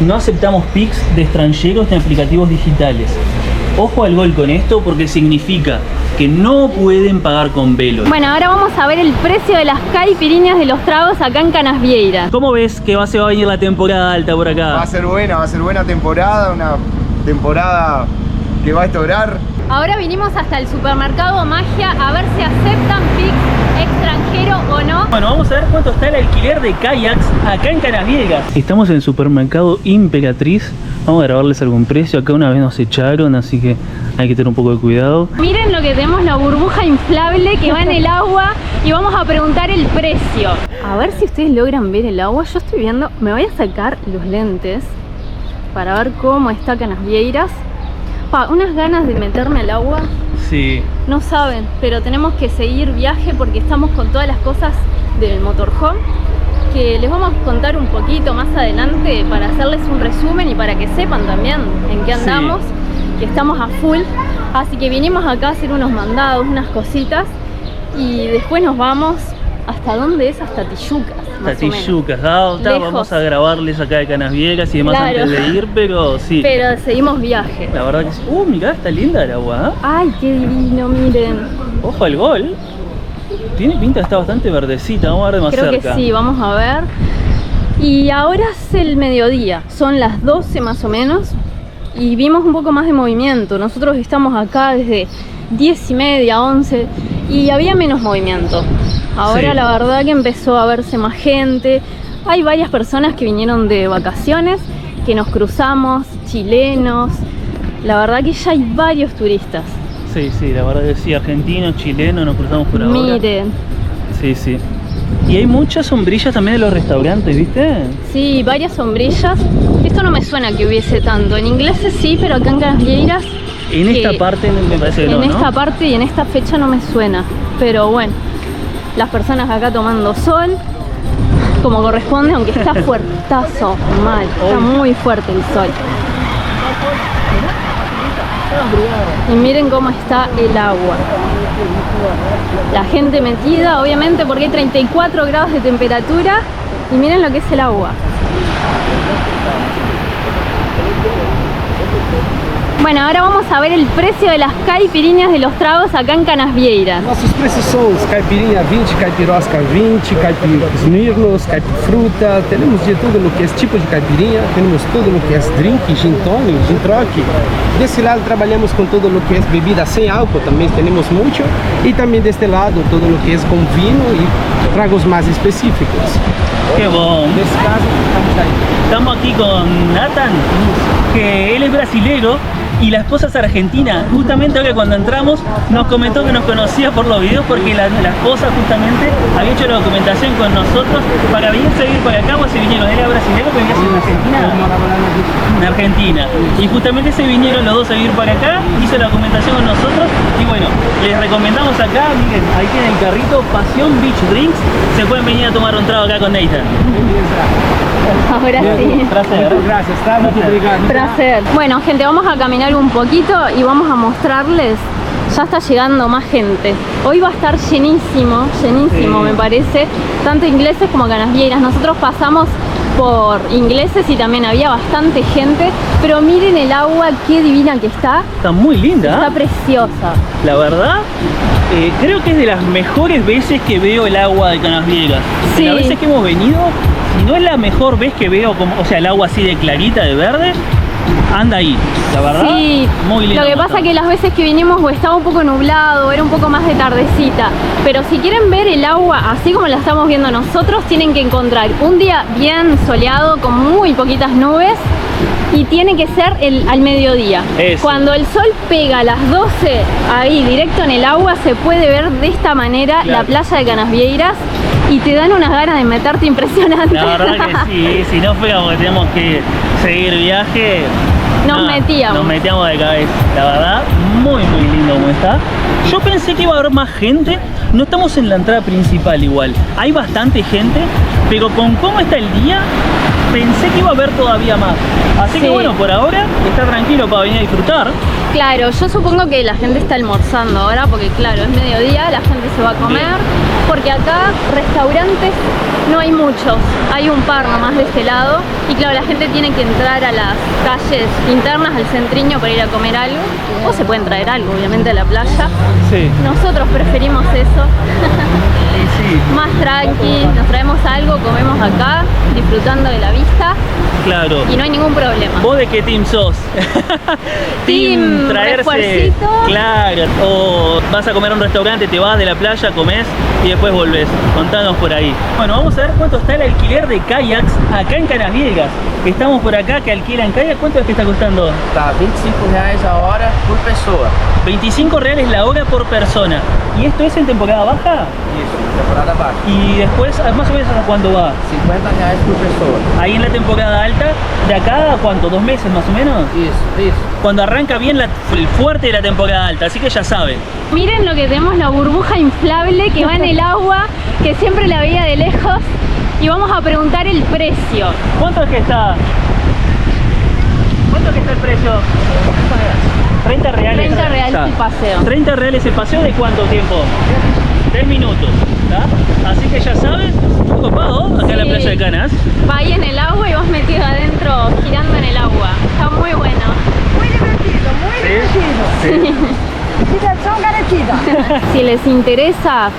No aceptamos Pix de extranjeros ni aplicativos digitales. Ojo al gol con esto porque significa que no pueden pagar con Velo. Bueno, ahora vamos a ver el precio de las caipirinhas de los tragos acá en Canasvieiras. ¿Cómo ves que se va a venir la temporada alta por acá? Va a ser buena temporada, una temporada que va a estourar. Ahora vinimos hasta el supermercado Magia a ver si aceptan Pix extranjero o no. Bueno, vamos a ver cuánto está el alquiler de kayaks acá en Canasvieiras. Estamos en el supermercado Imperatriz. Vamos a grabarles algún precio. Acá una vez nos echaron, así que hay que tener un poco de cuidado. Miren lo que tenemos, la burbuja inflable que va en el agua y vamos a preguntar el precio. A ver si ustedes logran ver el agua. Yo estoy viendo, me voy a sacar los lentes para ver cómo está Canasvieiras. Unas ganas de meterme al agua. Sí. No saben, pero tenemos que seguir viaje porque estamos con todas las cosas del motorhome que les vamos a contar un poquito más adelante para hacerles un resumen y para que sepan también en qué andamos, que estamos a full. Así que vinimos acá a hacer unos mandados, unas cositas y después nos vamos. ¿Hasta dónde es? Hasta Tijucas. Hasta Tijucas, vamos a grabarles acá de Canasvieiras y demás antes de ir, pero sí. Pero seguimos viaje. La verdad que sí. Mirá, está linda el agua, ¿eh? Ay, qué divino, miren. Ojo al gol. Tiene pinta, está bastante verdecita, vamos a ver de más cerca. Creo que sí, vamos a ver. Y ahora es el mediodía, son las 12 más o menos y vimos un poco más de movimiento. Nosotros estamos acá desde 10:30, 11 y había menos movimiento. Ahora la verdad que empezó a verse más gente. Hay varias personas que vinieron de vacaciones, que nos cruzamos, chilenos. La verdad que ya hay varios turistas. Sí, la verdad que sí, argentinos, chilenos, nos cruzamos por ahora. Miren. Sí. Y hay muchas sombrillas también de los restaurantes, ¿viste? Sí, varias sombrillas. Esto no me suena que hubiese tanto. En inglés sí, pero acá en Canasvieiras... En esta parte me parece que no, en esta parte y en esta fecha no me suena. Pero bueno, las personas acá tomando sol, como corresponde, aunque está fuertazo, mal. Está muy fuerte el sol. Y miren cómo está el agua. La gente metida, obviamente, porque hay 34 grados de temperatura. Y miren lo que es el agua. Bueno, ahora vamos a ver el precio de las caipirinhas de los tragos acá en Canasvieiras. Nossos preços são caipirinha 20, caipirosca 20, caipirinhos, caipifruta. Temos de tudo no que é tipo de caipirinha. Temos tudo no que é drink, gin tonic, gin troque. Desse lado trabalhamos com tudo no que é bebida sem álcool, também temos muito. E também deste lado tudo no que é com vinho e tragos mais específicos. Qué bon. Nesse caso, estamos aí. Estamos aquí con Nathan, que él es brasilero y la esposa es argentina. Justamente ahora cuando entramos nos comentó que nos conocía por los videos porque la esposa justamente había hecho la documentación con nosotros para venir a vivir para acá. O se vinieron, él era brasilero pero vivía en Argentina. En Argentina. Y justamente se vinieron los dos a vivir para acá, hizo la documentación con nosotros y bueno, les recomendamos acá, miren, ahí tienen el carrito Pasión Beach Drinks, se pueden venir a tomar un trago acá con Nathan. Ahora sí. Placer. Gracias, tá? Muito obrigado. Placer. Bueno, gente, vamos a caminar un poquito y vamos a mostrarles. Ya está llegando más gente. Hoy va a estar llenísimo, me parece. Tanto ingleses como canasvieiras. Nosotros pasamos por ingleses y también había bastante gente. Pero miren el agua, qué divina que está. Está muy linda. Está preciosa. La verdad, creo que es de las mejores veces que veo el agua de Canasvieiras. Sí. Las veces que hemos venido, si no es la mejor vez que veo, o sea, el agua así de clarita, de verde, anda ahí, la verdad, sí, muy lindo. Lo que pasa es que las veces que vinimos estaba un poco nublado, era un poco más de tardecita. Pero si quieren ver el agua así como la estamos viendo nosotros, tienen que encontrar un día bien soleado, con muy poquitas nubes. Y tiene que ser al mediodía. Eso. Cuando el sol pega a las 12, ahí directo en el agua, se puede ver de esta manera la playa de Canasvieiras. Y te dan unas ganas de meterte impresionante. La verdad que sí, si no fuera porque tenemos que seguir viaje, nos metíamos de cabeza. La verdad, muy lindo como está. Yo pensé que iba a haber más gente. No estamos en la entrada principal igual. Hay bastante gente, pero con cómo está el día, pensé que iba a haber todavía más. Así que bueno, por ahora está tranquilo para venir a disfrutar. Claro, yo supongo que la gente está almorzando ahora porque claro, es mediodía, la gente se va a comer. Porque acá restaurantes no hay muchos, hay un par nomás de este lado. Y claro, la gente tiene que entrar a las calles internas, al centriño para ir a comer algo. O se pueden traer algo, obviamente, a la playa. Sí. Nosotros preferimos eso. Sí. Más tranqui, nos traemos algo, comemos acá, disfrutando de la vista. Claro. Y no hay ningún problema. ¿Vos de qué team sos? Team refuercito. Claro. O vas a comer a un restaurante, te vas de la playa, comés y después volvés. Contanos por ahí. Bueno, vamos a ver cuánto está el alquiler de kayaks acá en Canasviegas. Estamos por acá que alquilan kayak. ¿Cuánto es que está costando? Tá R$25 a hora por pessoa. 25 reales la hora por persona. ¿Y esto es en temporada baja? Isso, temporada baixa. Y después, más o menos, ¿hasta cuándo va? R$50 por pessoa. Ahí en la temporada alta, ¿de acá a cuánto? ¿2 meses más o menos? Isso. Cuando arranca bien el fuerte de la temporada alta, así que ya saben. Miren lo que tenemos, la burbuja inflable que va en el agua, que siempre la veía de lejos. Y vamos a preguntar el precio. ¿Cuánto es que está? ¿Cuánto es que está el precio? 30 reales. 30 reales Ya. el paseo. 30 reales el paseo, ¿de cuánto tiempo? 3 minutos. ¿Tá? Así que ya sabes, un copado acá en la Sí. playa de Canas. Va ahí en el agua y vos metido adentro, girando en el agua. Está muy bueno. Muy divertido, muy divertido. Diversión garantida. Si les interesa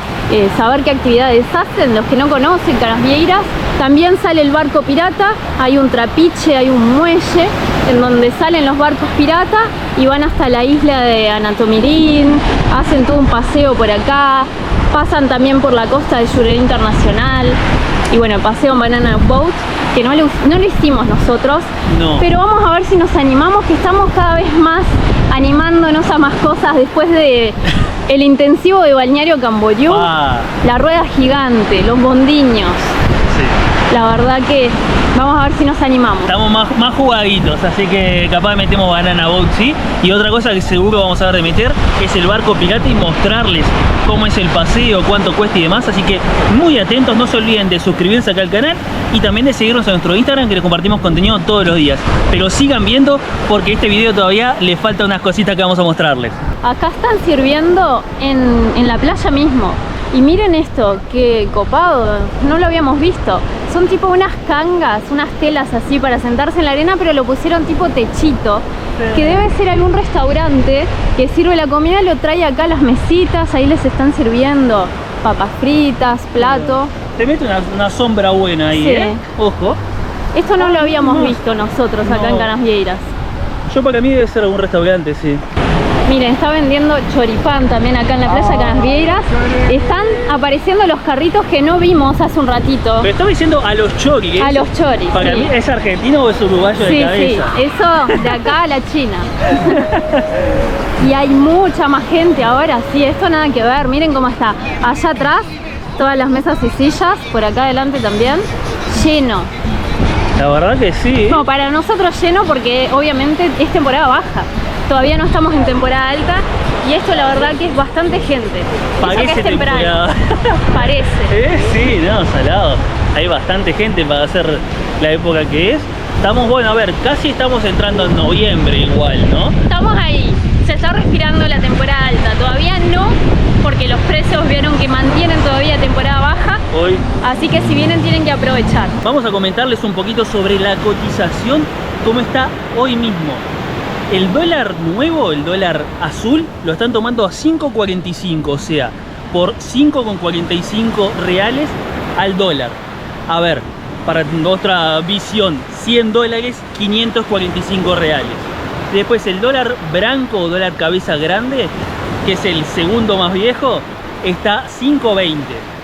saber qué actividades hacen, los que no conocen Canasvieiras, también sale el barco pirata. Hay un trapiche, hay un muelle en donde salen los barcos piratas y van hasta la isla de Anatomirín, hacen todo un paseo por acá, pasan también por la costa de Yuré Internacional y bueno, el paseo en Banana Boat, que no lo hicimos nosotros, No. pero vamos a ver si nos animamos, que estamos cada vez más animándonos a más cosas después de el intensivo de Balneario Camboriú, la rueda gigante, los bondiños. Sí. La verdad que vamos a ver si nos animamos. Estamos más jugaditos, así que capaz metemos Banana Boat, sí. Y otra cosa que seguro vamos a ver de meter es el barco pirata y mostrarles cómo es el paseo, cuánto cuesta y demás. Así que muy atentos, no se olviden de suscribirse acá al canal y también de seguirnos en nuestro Instagram, que les compartimos contenido todos los días. Pero sigan viendo porque este video todavía le falta unas cositas que vamos a mostrarles. Acá están sirviendo en la playa mismo. Y miren esto, qué copado, no lo habíamos visto. Son tipo unas cangas, unas telas así para sentarse en la arena, pero lo pusieron tipo techito. Que debe ser algún restaurante que sirve la comida, lo trae acá a las mesitas, ahí les están sirviendo papas fritas, plato. Te mete una sombra buena ahí, Sí. ¿eh? Ojo. Esto no lo habíamos visto nosotros acá en No. Canasvieiras. Yo para mí debe ser algún restaurante, sí. Miren, está vendiendo choripán también acá en la playa Canasvieiras. Están apareciendo los carritos que no vimos hace un ratito. Pero estaba diciendo a los choris. A los choris, Para sí. mí, ¿es argentino o es uruguayo de Sí, cabeza? sí, eso de acá a la China. Y hay mucha más gente ahora, sí, esto nada que ver. Miren cómo está. Allá atrás, todas las mesas y sillas, por acá adelante también, lleno. La verdad que sí. No, para nosotros lleno porque obviamente es temporada baja. Todavía no estamos en temporada alta y esto la verdad que es bastante gente. Eso que Parece es temprano. temporada. Parece. Sí, no, salado. Hay bastante gente para hacer la época que es. Estamos, bueno, a ver, casi estamos entrando en noviembre igual, ¿no? Estamos ahí. Se está respirando la temporada alta. Todavía no, porque los precios vieron que mantienen todavía temporada baja. Hoy Así que si vienen tienen que aprovechar. vamos a comentarles un poquito sobre la cotización, cómo está hoy mismo. El dólar nuevo, el dólar azul, lo están tomando a 5.45, o sea, por 5.45 reales al dólar. A ver, para otra visión, 100 dólares, 545 reales. Después el dólar branco o dólar cabeza grande, que es el segundo más viejo, está 5.20.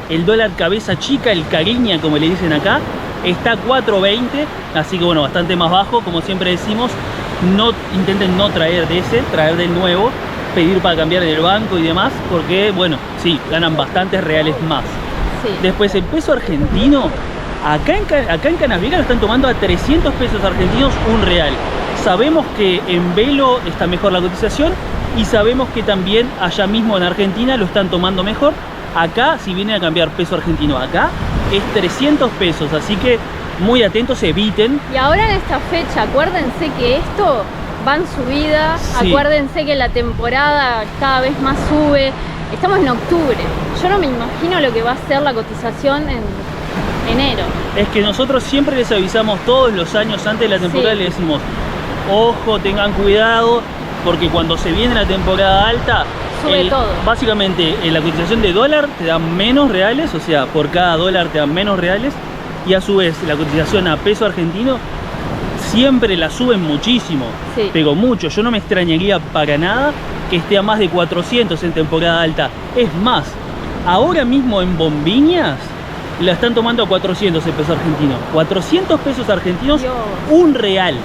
El dólar cabeza chica, el cariña como le dicen acá, está 4.20, así que bueno, bastante más bajo. Como siempre decimos, no intenten no traer de ese, traer del nuevo, pedir para cambiar en el banco y demás, porque bueno, sí, ganan bastantes reales más. Sí. Después el peso argentino, acá en Canasviegas lo están tomando a 300 pesos argentinos un real. Sabemos que en Velo está mejor la cotización y sabemos que también allá mismo en Argentina lo están tomando mejor. Acá, si vienen a cambiar peso argentino acá, es 300 pesos, así que muy atentos, eviten. Y ahora en esta fecha, acuérdense que esto va en subida. Sí. Acuérdense que la temporada cada vez más sube. Estamos en octubre. Yo no me imagino lo que va a ser la cotización en enero. Es que nosotros siempre les avisamos todos los años antes de la temporada, Sí. les decimos, ojo, tengan cuidado, porque cuando se viene la temporada alta, Sube todo. Básicamente, en la cotización de dólar te dan menos reales, o sea, por cada dólar te dan menos reales, y a su vez la cotización a peso argentino siempre la suben muchísimo, Sí. pero mucho. Yo no me extrañaría para nada que esté a más de 400 en temporada alta. Es más, ahora mismo en Bombiñas la están tomando a 400 el peso argentino. 400 pesos argentinos, Dios. un real.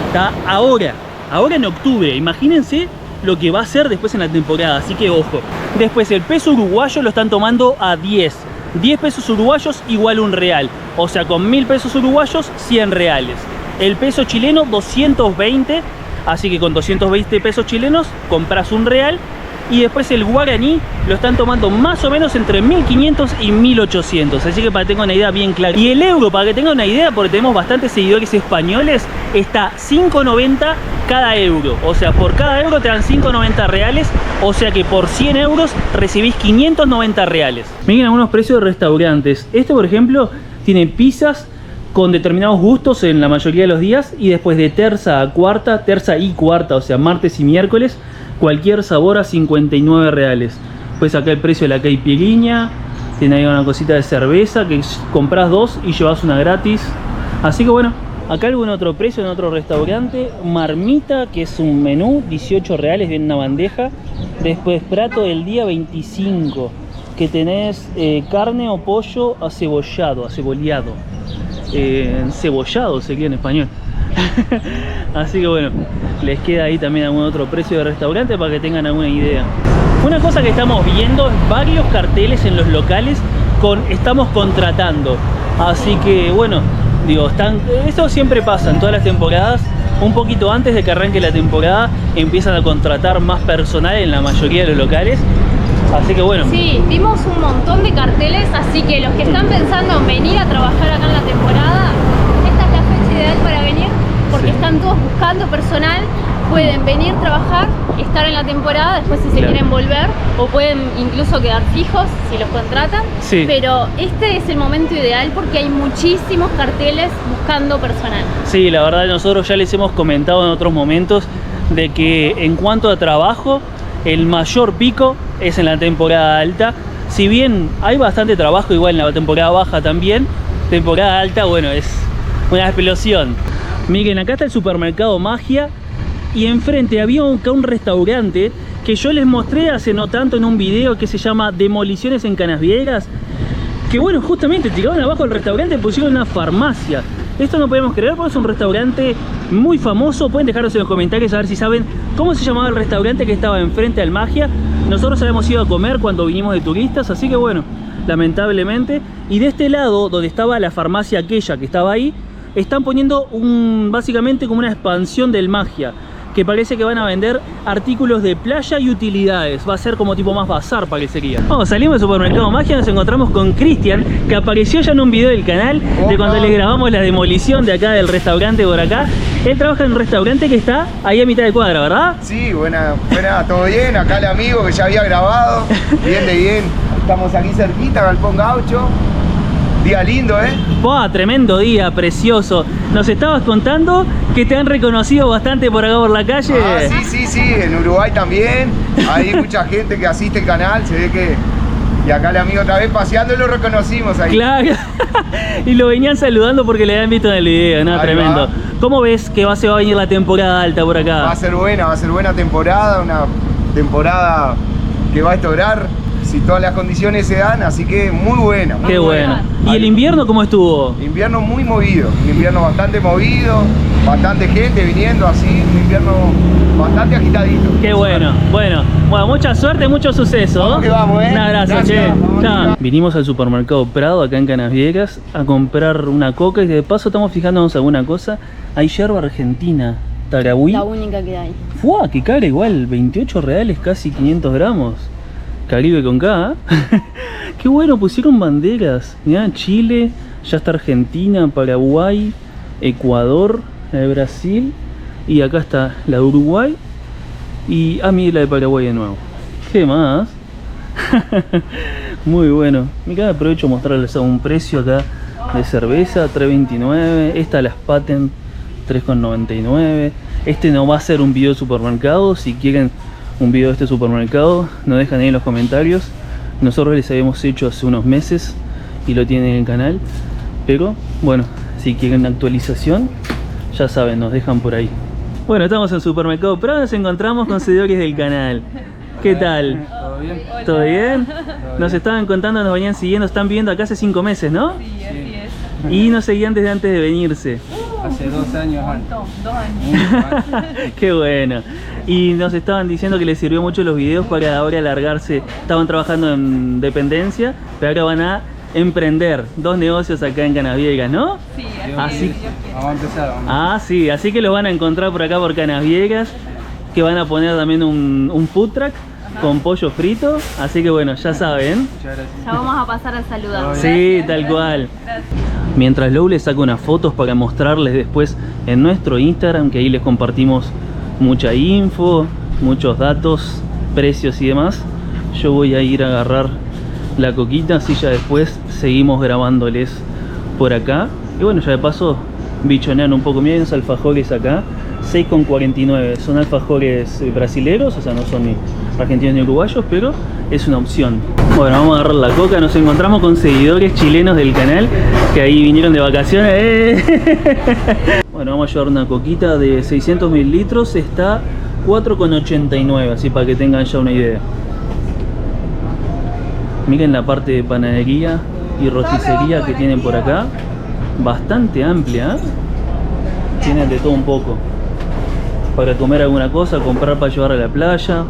Está ahora en octubre. Imagínense lo que va a ser después en la temporada, así que ojo. Después el peso uruguayo lo están tomando a 10. 10 pesos uruguayos igual un real. O sea, con 1000 pesos uruguayos, 100 reales. El peso chileno, 220. Así que con 220 pesos chilenos compras un real. Y después el guaraní lo están tomando más o menos entre 1500 y 1800. Así que para que tengan una idea bien clara. Y el euro, para que tengan una idea, porque tenemos bastantes seguidores españoles, está 5,90 cada euro. O sea, por cada euro te dan 5,90 reales. O sea que por 100 euros recibís 590 reales. Miren algunos precios de restaurantes. Este, por ejemplo, tiene pizzas con determinados gustos en la mayoría de los días. Y después de terza a cuarta, terza y cuarta, o sea, martes y miércoles, cualquier sabor a 59 reales. Pues acá el precio de la caipirinha. Tiene ahí una cosita de cerveza que compras 2 y llevas una gratis. Así que bueno, acá algún otro precio en otro restaurante. Marmita, que es un menú, 18 reales, viene una bandeja. Después plato del día, 25. Que tenés carne o pollo acebollado. Cebollado sería en español. Así que bueno, les queda ahí también algún otro precio de restaurante para que tengan alguna idea. Una cosa que estamos viendo es varios carteles en los locales con estamos contratando. Así que bueno, digo, esto siempre pasa en todas las temporadas. Un poquito antes de que arranque la temporada empiezan a contratar más personal en la mayoría de los locales. Así que bueno. Sí, vimos un montón de carteles, así que los que están pensando en venir a trabajar acá en la temporada, esta es la fecha ideal para venir, porque Sí. están todos buscando personal. Pueden venir a trabajar, estar en la temporada, después si se Claro. quieren volver, o pueden incluso quedar fijos si los contratan. Sí. Pero este es el momento ideal porque hay muchísimos carteles buscando personal. Sí, la verdad nosotros ya les hemos comentado en otros momentos de que en cuanto a trabajo, el mayor pico es en la temporada alta. Si bien hay bastante trabajo igual en la temporada baja también, temporada alta, bueno, es una explosión. Miren, acá está el supermercado Magia y enfrente había acá un restaurante que yo les mostré hace no tanto en un video que se llama Demoliciones en Canasviegas. Que bueno, justamente tiraron abajo el restaurante y pusieron una farmacia. Esto no podemos creer porque es un restaurante muy famoso. Pueden dejarnos en los comentarios a ver si saben cómo se llamaba el restaurante que estaba enfrente al Magia. Nosotros habíamos ido a comer cuando vinimos de turistas, así que bueno, lamentablemente. Y de este lado, donde estaba la farmacia aquella que estaba ahí, están poniendo básicamente como una expansión del Magia, que parece que van a vender artículos de playa y utilidades. Va a ser como tipo más bazar, parecería. Vamos, salimos del supermercado Magia, nos encontramos con Cristian, que apareció ya en un video del canal de cuando le grabamos la demolición de acá del restaurante por acá. Él trabaja en un restaurante que está ahí a mitad de cuadra, ¿verdad? Sí, buena, todo bien. Acá el amigo que ya había grabado. Bien de bien. Estamos aquí cerquita, Galpón Gaucho. Día lindo, ¿eh? ¡Buah! Tremendo día, precioso. Nos estabas contando que te han reconocido bastante por acá por la calle. Ah, sí. En Uruguay también. Hay mucha gente que asiste el canal. Se ve que... Y acá el amigo otra vez paseando y lo reconocimos ahí. Claro. Y lo venían saludando porque le habían visto en el video, ¿no? Ahí Tremendo. va. ¿Cómo ves que se va a venir la temporada alta por acá? Va a ser buena temporada. Una temporada que va a estourar si todas las condiciones se dan. Así que muy buena. Muy Qué bueno. ¿Y Ahí. el invierno cómo estuvo? Invierno muy movido, un invierno bastante movido, bastante gente viniendo así, un invierno bastante agitadito. Qué bueno. Bueno, mucha suerte, mucho suceso. Vamos que vamos, Un abrazo, Gracias, che. vamos Chao. arriba. Vinimos al supermercado Prado, acá en Canasviegas, a comprar una coca y de paso estamos fijándonos alguna cosa. Hay yerba argentina, Tarahui. La única que hay. ¡Fua! Que cara igual, 28 reales, casi 500 gramos. Caribe con K, ¿eh? Qué bueno, pusieron banderas. Mirá, Chile, ya está Argentina, Paraguay, Ecuador, Brasil. Y acá está la de Uruguay. Y a mí la de Paraguay de nuevo. ¿Qué más? Muy bueno. Mirá, aprovecho a mostrarles a un precio acá de cerveza, 3.29. Esta las Patent, 3.99. Este no va a ser un video de supermercado. Si quieren un video de este supermercado, nos dejan ahí en los comentarios. Nosotros les habíamos hecho hace unos meses y lo tienen en el canal. Pero bueno, si quieren una actualización, ya saben, nos dejan por ahí. Bueno, estamos en Supermercado Prado, nos encontramos con seguidores del canal. ¿Qué tal? ¿Todo bien? ¿Todo bien? Nos estaban contando, nos venían siguiendo, están viviendo acá hace 5 meses, ¿no? Sí, así es. Y nos seguían desde antes de venirse. Hace 2 años. 2 años. Qué bueno. Y nos estaban diciendo que les sirvió mucho los videos para ahora alargarse. Estaban trabajando en dependencia, pero ahora van a emprender 2 negocios acá en Canasviegas, ¿no? Sí, Así. Vamos a empezar. Ah, sí, así que los van a encontrar por acá por Canasviegas, que van a poner también un food truck con pollo frito, así que bueno, ya saben. Muchas gracias. Ya vamos a pasar a saludar. Sí, tal cual. Mientras Lou les saca unas fotos para mostrarles después en nuestro Instagram, que ahí les compartimos mucha info, muchos datos, precios y demás, yo voy a ir a agarrar la coquita, así ya después seguimos grabándoles por acá. Y bueno, ya de paso bichonean un poco. Miren los alfajores acá, 6,49. Son alfajores brasileros, o sea, no son ni argentinos ni uruguayos, pero es una opción. Bueno, vamos a agarrar la coca. Nos encontramos con seguidores chilenos del canal que ahí vinieron de vacaciones. Bueno, vamos a llevar una coquita de 600 mililitros. Está 4,89, así para que tengan ya una idea. Miren la parte de panadería y rosticería que tienen por acá. Bastante amplia, ¿eh? Tienen de todo un poco. Para comer alguna cosa, comprar para llevar a la playa,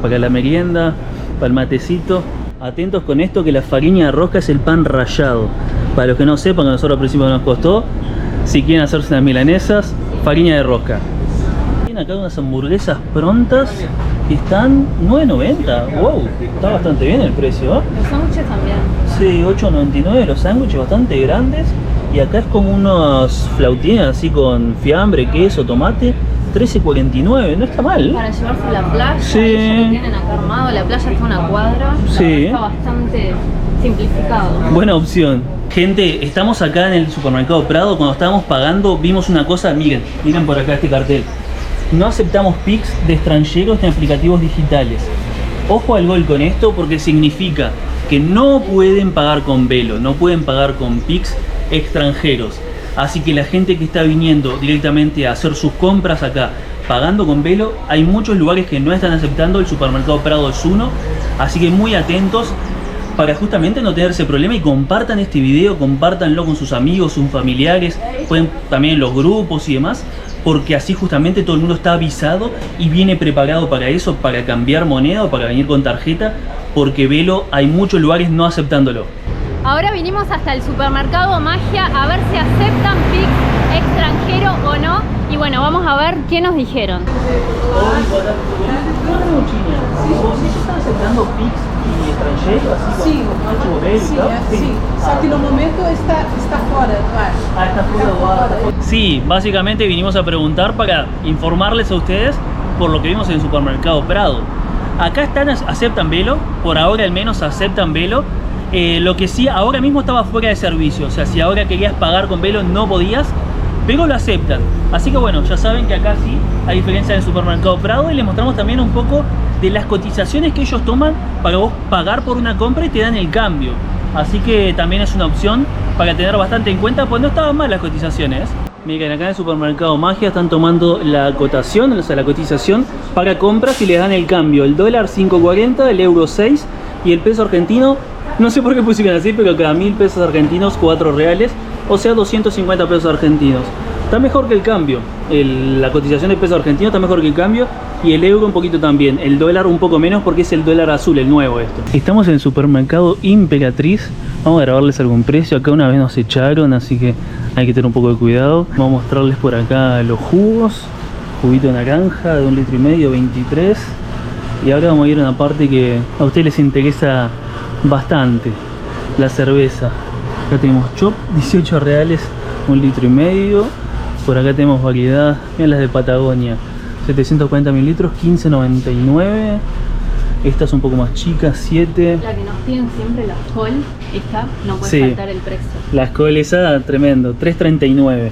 para la merienda, para el matecito. Atentos con esto, que la farina de rosca es el pan rallado. Para los que no sepan, que a nosotros al principio nos costó, si quieren hacerse unas milanesas, farina de rosca. Tienen acá unas hamburguesas prontas que están 9.90. Wow, está bastante bien el precio, ¿eh? Los sándwiches también. Sí, 8.99 los sándwiches, bastante grandes. Y acá es como unos flautines así con fiambre, queso, tomate, 13.49, no está mal. Para llevarse a la playa, Sí. ellos lo tienen acá armado, la playa está a una cuadra. Sí. Está bastante simplificado. Buena opción. Gente, estamos acá en el Supermercado Prado. Cuando estábamos pagando vimos una cosa, miren por acá este cartel. No aceptamos Pix de extranjeros ni aplicativos digitales. Ojo al gol con esto, porque significa que no pueden pagar con Velo, no pueden pagar con Pix extranjeros. Así que la gente que está viniendo directamente a hacer sus compras acá pagando con Velo, hay muchos lugares que no están aceptando. El Supermercado Prado es uno, así que muy atentos para justamente no tener ese problema. Y compartan este video, compártanlo con sus amigos, sus familiares, pueden también en los grupos y demás, porque así justamente todo el mundo está avisado y viene preparado para eso, para cambiar moneda o para venir con tarjeta, porque Velo hay muchos lugares no aceptándolo. Ahora vinimos hasta el Supermercado Magia a ver si aceptan Pix extranjero o no. Y bueno, vamos a ver qué nos dijeron. ¿Vos están aceptando Pix y extranjero? Así Sim, sim. Só que no momento está fora do ar. Ah, está fuera. Sí, básicamente vinimos a preguntar para informarles a ustedes por lo que vimos en el Supermercado Prado. Acá aceptan Velo, por ahora al menos aceptan Velo. Lo que sí, ahora mismo estaba fuera de servicio, o sea, si ahora querías pagar con Velo no podías, pero lo aceptan. Así que bueno, ya saben que acá sí, a diferencia del Supermercado Prado, y les mostramos también un poco de las cotizaciones que ellos toman para vos pagar por una compra y te dan el cambio. Así que también es una opción para tener bastante en cuenta, pues no estaban mal las cotizaciones. Miren, acá en el Supermercado Magia están tomando la cotación, o sea, la cotización para compras y les dan el cambio. El dólar 5.40, el euro 6 y el peso argentino, no sé por qué pusieron así, pero cada 1000 pesos argentinos, 4 reales, o sea, 250 pesos argentinos. Está mejor que el cambio. La cotización del peso argentino está mejor que el cambio, y el euro un poquito también. El dólar un poco menos porque es el dólar azul, el nuevo esto. Estamos en el Supermercado Imperatriz. Vamos a grabarles algún precio. Acá una vez nos echaron, así que hay que tener un poco de cuidado. Vamos a mostrarles por acá los jugos. Juguito de naranja de 1,5 litros, 23. Y ahora vamos a ir a una parte que a ustedes les interesa bastante, la cerveza. Acá tenemos Chop, 18 reales, 1,5 litros. Por acá tenemos variedad. Miren las de Patagonia. 740 mililitros, 15.99. Esta es un poco más chica, 7. La que nos piden siempre, la Skol, esta no puede Sí. faltar el precio. La Skol esa, tremendo, 3.39.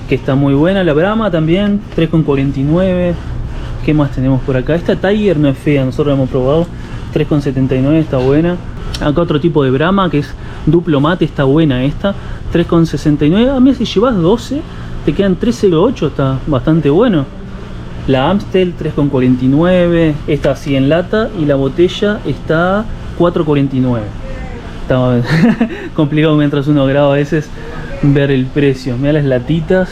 Que está muy buena. La Brahma también, 3.49. ¿Qué más tenemos por acá? Esta Tiger no es fea, nosotros la hemos probado. 3.79, está buena. Acá otro tipo de Brahma que es duplo mate, está buena esta. 3.69. A mí si llevas 12, te quedan 3.08, está bastante bueno. La Amstel 3.49, esta así en lata y la botella está 4.49. Está complicado mientras uno graba a veces ver el precio. Mira las latitas.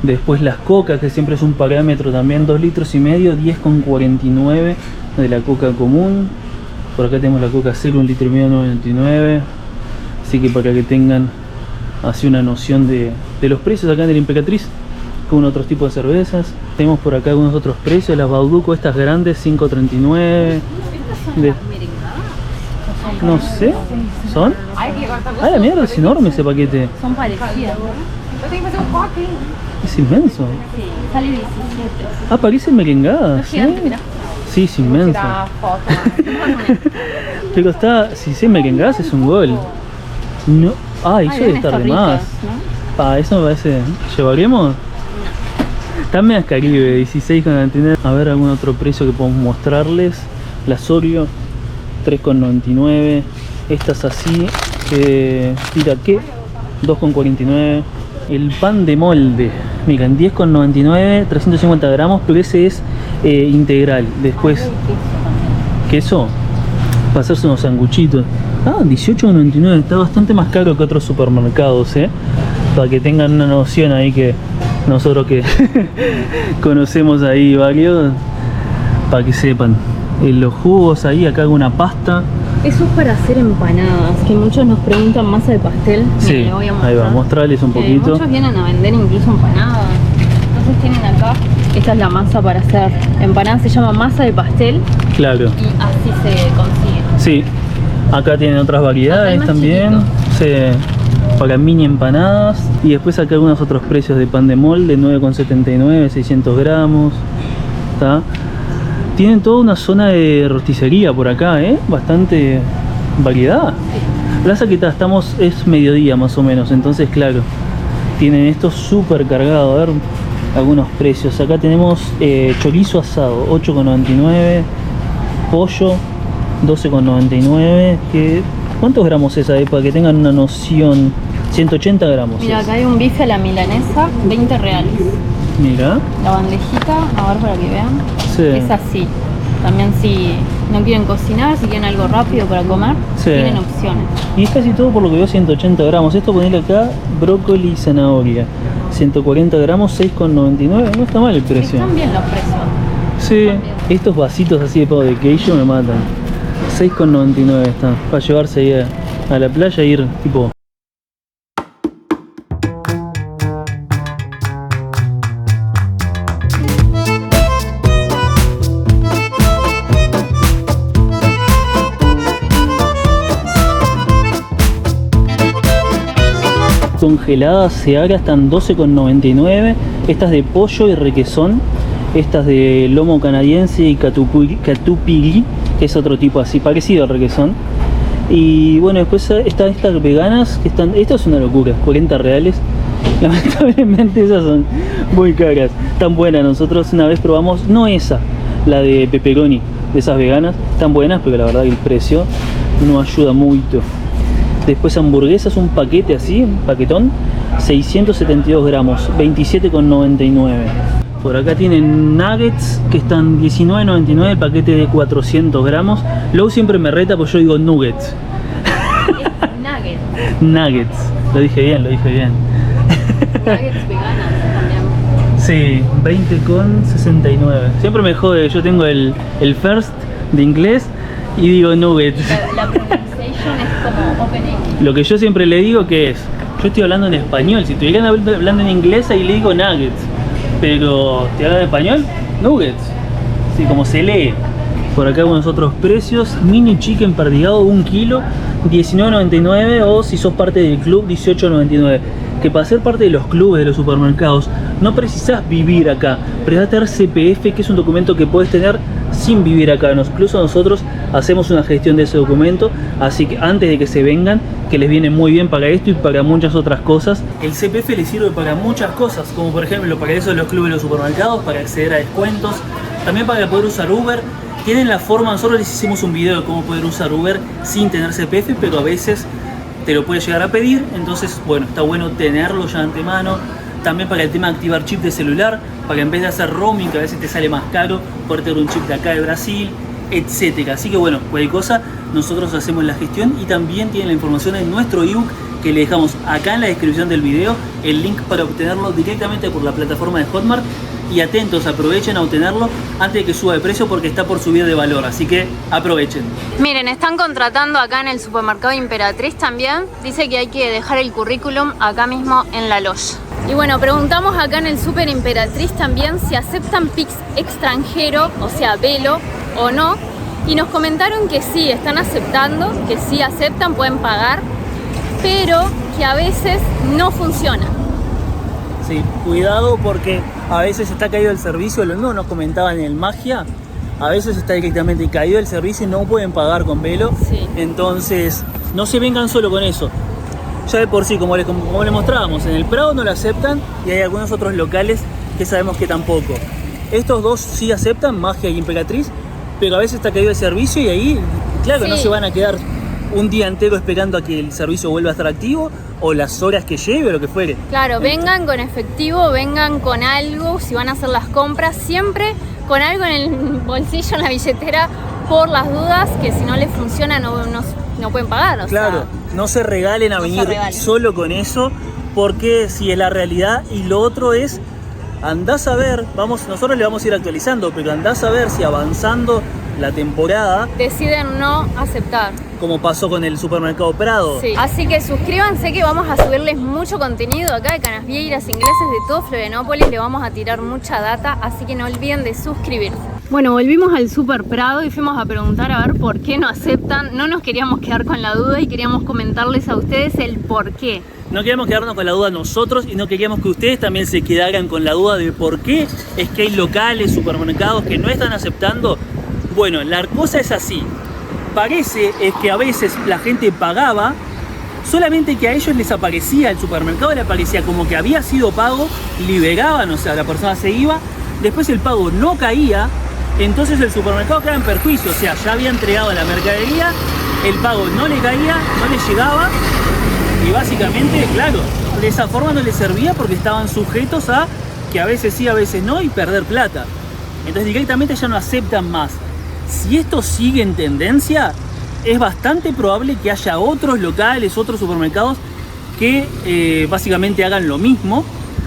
Después las cocas, que siempre es un parámetro también, 2,5 litros, 10.49 de la coca común. Por acá tenemos la coca cero, 1,5 litros, 9.99. Así que para que tengan así una noción de los precios acá de la Imperatriz, con otros tipos de cervezas. Tenemos por acá algunos otros precios, las Bauduco, estas grandes, 5.39. No sé, ¿son? Ay, la mierda, es enorme esse paquete. Son parecidas. Es inmenso. Sí, sale 17. Ah, parecen merengadas. Gigante, mirá. Sí, es inmenso. Pero está, si se merengadas es un gol. No. Ah, eso debe estar de más. Ah, eso me parece. ¿Llevaríamos? También es Caribe, 16.99. A ver algún otro precio que podemos mostrarles. La Sorio, 3.99. Estas así, mira que 2.49. El pan de molde, miren, 10.99, 350 gramos, pero ese es integral. Después, queso, para hacerse unos sanguchitos. Ah, 18.99, está bastante más caro que otros supermercados, para que tengan una noción ahí, que nosotros que conocemos ahí varios, para que sepan. Los jugos ahí, acá hago una pasta. Eso es para hacer empanadas, que muchos nos preguntan masa de pastel. Sí, le voy a mostrar. ahí va, mostrarles un poquito. Muchos vienen a vender incluso empanadas. Entonces tienen acá, esta es la masa para hacer empanadas, se llama masa de pastel Claro. y así se consigue. Sí, acá tienen otras variedades más también. Sí, para mini empanadas. Y después acá algunos otros precios de pan de molde, 9.79, 600 gramos. ¿Está? Tienen toda una zona de rosticería por acá, bastante variedad. Plaza que estamos, es mediodía más o menos, entonces claro, tienen esto súper cargado. A ver algunos precios. Acá tenemos chorizo asado, 8.99, pollo, 12.99. ¿Cuántos gramos es ahí? Para que tengan una noción. 180 gramos. Mira, es. acá hay un bife a la milanesa, 20 reales. Mira. La bandejita, a ver para que vean. Sí. Es así. También si no quieren cocinar, si quieren algo rápido para comer, Sí. tienen opciones. Y es casi todo por lo que veo 180 gramos. Esto ponerle acá brócoli y zanahoria. 140 gramos, 6.99. No está mal el precio. Están bien los precios. Sí. Estos vasitos así de pavo de queijo me matan. 6.99 están. Para llevarse ahí a la playa e ir tipo... Congeladas Seara están 12.99. Estas de pollo y requesón. Estas de lomo canadiense y catupiry, que es otro tipo así, parecido al requesón. Y bueno, después están estas veganas, que están... Esto es una locura, 40 reales. Lamentablemente esas son muy caras. Tan buenas, nosotros una vez probamos, no esa, la de pepperoni, de esas veganas. Tan buenas, pero la verdad que el precio no ayuda mucho. Después hamburguesas, un paquete así, un paquetón, 672 gramos, 27.99. Por acá tienen nuggets que están 19.99, el paquete de 400 gramos. Lou siempre me reta porque yo digo nuggets. Nuggets. Nuggets, lo dije bien, lo dije bien. Nuggets veganas también. Sí, 20.69. Siempre me jode, yo tengo el first de inglés y digo nuggets. La pronunciation es como opening. Lo que yo siempre le digo que es, yo estoy hablando en español, si estuvieran hablando en inglés ahí le digo nuggets, pero ¿te hablan en español? Nuggets, sí, como se lee. Por acá algunos otros precios, mini chicken perdigado 1 kilo, 19.99, o si sos parte del club, 18.99. que para ser parte de los clubes de los supermercados no precisas vivir acá, precisas tener CPF, que es un documento que puedes tener sin vivir acá. Incluso nosotros hacemos una gestión de ese documento, así que antes de que se vengan, que les viene muy bien para esto y para muchas otras cosas. El CPF les sirve para muchas cosas, como por ejemplo para eso de los clubes de los supermercados, para acceder a descuentos, también para poder usar Uber. Tienen la forma, nosotros les hicimos un video de cómo poder usar Uber sin tener CPF, pero a veces te lo puede llegar a pedir, entonces bueno, está bueno tenerlo ya de antemano. También para el tema de activar chip de celular, para que en vez de hacer roaming, que a veces te sale más caro, poder tener un chip de acá de Brasil, etcétera. Así que bueno, cualquier cosa, nosotros hacemos la gestión y también tienen la información en nuestro ebook que le dejamos acá en la descripción del video, el link para obtenerlo directamente por la plataforma de Hotmart. Y atentos, aprovechen a obtenerlo antes de que suba de precio porque está por subir de valor, así que aprovechen. Miren, están contratando acá en el supermercado Imperatriz también. Dice que hay que dejar el currículum acá mismo en la loja. Y bueno, preguntamos acá en el Super Imperatriz también si aceptan Pix extranjero, o sea, Velo o no. Y nos comentaron que sí, están aceptando, que sí aceptan, pueden pagar, pero que a veces no funciona. Sí, cuidado porque a veces está caído el servicio, lo mismo nos comentaban en el Magia, a veces está directamente caído el servicio y no pueden pagar con Velo. Sí. Entonces no se vengan solo con eso. Ya de por sí, como les mostrábamos, en el Prado no lo aceptan y hay algunos otros locales que sabemos que tampoco. Estos dos sí aceptan, Magia y Imperatriz, pero a veces está caído el servicio y ahí, claro, sí, no se van a quedar un día entero esperando a que el servicio vuelva a estar activo o las horas que lleve o lo que fuere. Claro, vengan con efectivo, vengan con algo, si van a hacer las compras, siempre con algo en el bolsillo, en la billetera, por las dudas, que si no les funciona no pueden pagar. O claro, sea, no se regalen a venir solo con eso, porque si es la realidad. Y lo otro es, andás a ver, nosotros le vamos a ir actualizando, pero andás a ver si avanzando la temporada deciden no aceptar, como pasó con el supermercado Prado. Sí. Así que suscríbanse, que vamos a subirles mucho contenido acá de Canasvieiras, ingleses, de todo Florianópolis. Le vamos a tirar mucha data, así que no olviden de suscribirse. Bueno, volvimos al Super Prado y fuimos a preguntar a ver por qué no aceptan. No nos queríamos quedar con la duda y queríamos comentarles a ustedes el por qué. No queríamos quedarnos con la duda nosotros y no queríamos que ustedes también se quedaran con la duda de por qué es que hay locales, supermercados que no están aceptando. Bueno, la cosa es así. Parece es que a veces la gente pagaba, solamente que a ellos les aparecía, el supermercado les aparecía como que había sido pago, liberaban, o sea, la persona se iba, después el pago no caía, entonces el supermercado quedaba en perjuicio, o sea, ya había entregado la mercadería, el pago no le caía, no le llegaba y básicamente, claro, de esa forma no les servía porque estaban sujetos a que a veces sí, a veces no y perder plata. Entonces directamente ya no aceptan más. Si esto sigue en tendencia, es bastante probable que haya otros locales, otros supermercados que básicamente hagan lo mismo.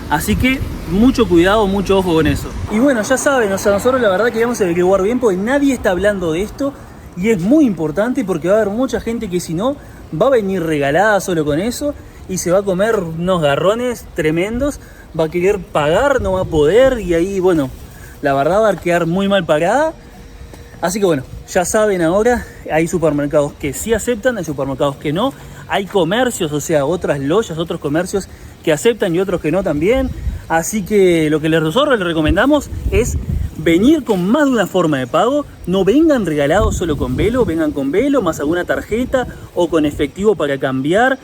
Así que mucho cuidado, mucho ojo con eso. Y bueno, ya saben, o sea, nosotros la verdad queríamos averiguar bien porque nadie está hablando de esto y es muy importante porque va a haber mucha gente que si no va a venir regalada solo con eso y se va a comer unos garrones tremendos, va a querer pagar, no va a poder y ahí, bueno, la verdad va a quedar muy mal parada. Así que bueno, ya saben ahora, hay supermercados que sí aceptan, hay supermercados que no, hay comercios, o sea, otras lojas, otros comercios que aceptan y otros que no también. Así que lo que nosotros les recomendamos es venir con más de una forma de pago, no vengan regalados solo con Velo, vengan con Velo más alguna tarjeta o con efectivo para cambiar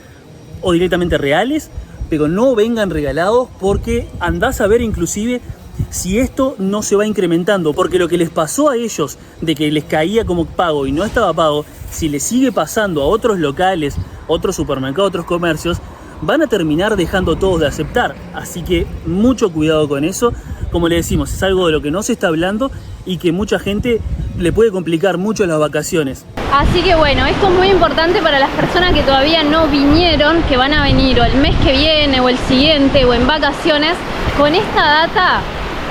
o directamente reales, pero no vengan regalados porque andás a ver inclusive si esto no se va incrementando, porque lo que les pasó a ellos de que les caía como pago y no estaba pago, si les sigue pasando a otros locales, otros supermercados, otros comercios, van a terminar dejando todos de aceptar. Así que mucho cuidado con eso. Como les decimos, es algo de lo que no se está hablando y que mucha gente le puede complicar mucho las vacaciones. Así que bueno, esto es muy importante para las personas que todavía no vinieron, que van a venir o el mes que viene o el siguiente o en vacaciones. Con esta data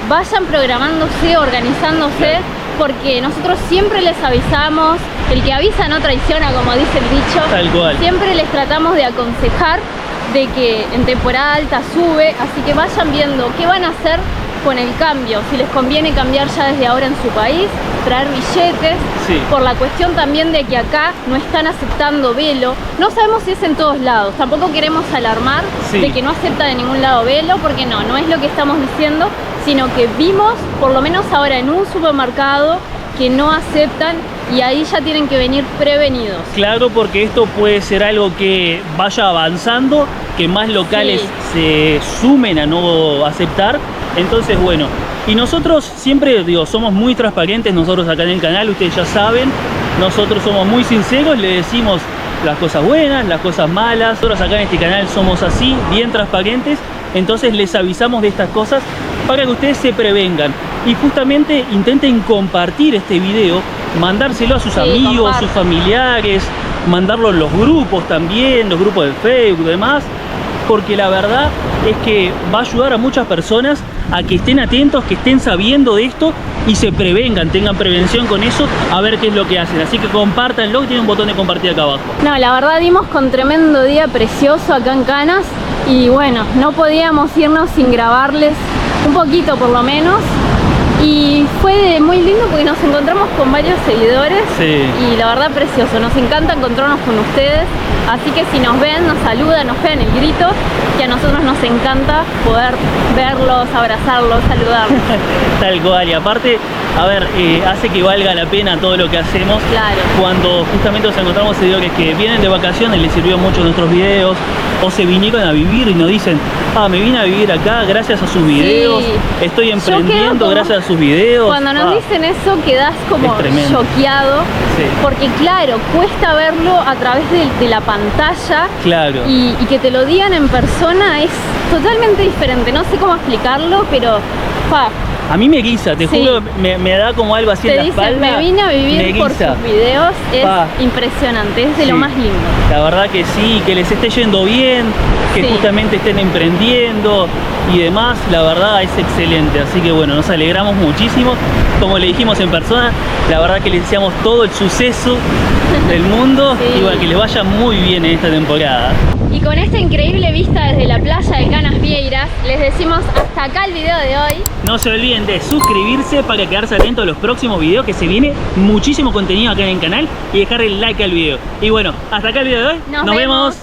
vayan programándose, organizándose, porque nosotros siempre les avisamos, el que avisa no traiciona, como dice el dicho. Tal cual. Siempre les tratamos de aconsejar de que en temporada alta sube, así que vayan viendo qué van a hacer con el cambio, si les conviene cambiar ya desde ahora en su país, traer billetes, Sí. por la cuestión también de que acá no están aceptando velo. No sabemos si es en todos lados, tampoco queremos alarmar Sí. de que no acepta de ningún lado velo, porque no es lo que estamos diciendo, sino que vimos, por lo menos ahora en un supermercado, que no aceptan y ahí ya tienen que venir prevenidos. Claro, porque esto puede ser algo que vaya avanzando, que más locales se sumen a no aceptar. Entonces, bueno, y nosotros siempre, digo, somos muy transparentes, nosotros acá en el canal, ustedes ya saben, nosotros somos muy sinceros, le decimos las cosas buenas, las cosas malas. Nosotros acá en este canal somos así, bien transparentes, entonces les avisamos de estas cosas para que ustedes se prevengan y justamente intenten compartir este video, mandárselo a sus amigos, compartan. sus familiares, mandarlo en los grupos también, los grupos de Facebook y demás, porque la verdad es que va a ayudar a muchas personas a que estén atentos, que estén sabiendo de esto y se prevengan, tengan prevención con eso, a ver qué es lo que hacen. Así que compártanlo, tiene un botón de compartir acá abajo. No, la verdad dimos con tremendo día precioso acá en Canas y bueno, no podíamos irnos sin grabarles un poquito por lo menos. Y fue muy lindo porque nos encontramos con varios seguidores Sí. y la verdad precioso, nos encanta encontrarnos con ustedes, así que si nos ven, nos saludan, nos pegan el grito, que a nosotros nos encanta poder verlos, abrazarlos, saludarlos. Tal cual, y aparte, a ver, hace que valga la pena todo lo que hacemos. Claro. Cuando justamente nos encontramos seguidores que vienen de vacaciones, les sirvió mucho nuestros videos, o se vinieron a vivir y nos dicen, me vine a vivir acá gracias a sus videos, estoy Yo emprendiendo quedo como- gracias a sus videos. Cuando nos dicen eso quedás como Es tremendo. choqueado, Sí. porque claro, cuesta verlo a través de la pantalla. Claro. Y que te lo digan en persona es totalmente diferente. No sé cómo explicarlo, pero A mí me guisa, te Sí. juro, me da como algo así en te la dicen, espalda. me vine a vivir me por guisa. sus videos. Es Pa. impresionante, es de lo Sí. más lindo. La verdad que sí, que les esté yendo bien, que Sí. justamente estén emprendiendo y demás, la verdad es excelente. Así que bueno, nos alegramos muchísimo. Como le dijimos en persona, la verdad que les deseamos todo el suceso del mundo Sí. y bueno, que les vaya muy bien en esta temporada. Y con esta increíble vista desde la playa de Canas Vieiras, les decimos hasta acá el video de hoy. No se olviden de suscribirse para quedarse atentos a los próximos videos, que se viene muchísimo contenido acá en el canal, y dejar el like al video. Y bueno, hasta acá el video de hoy. Nos vemos.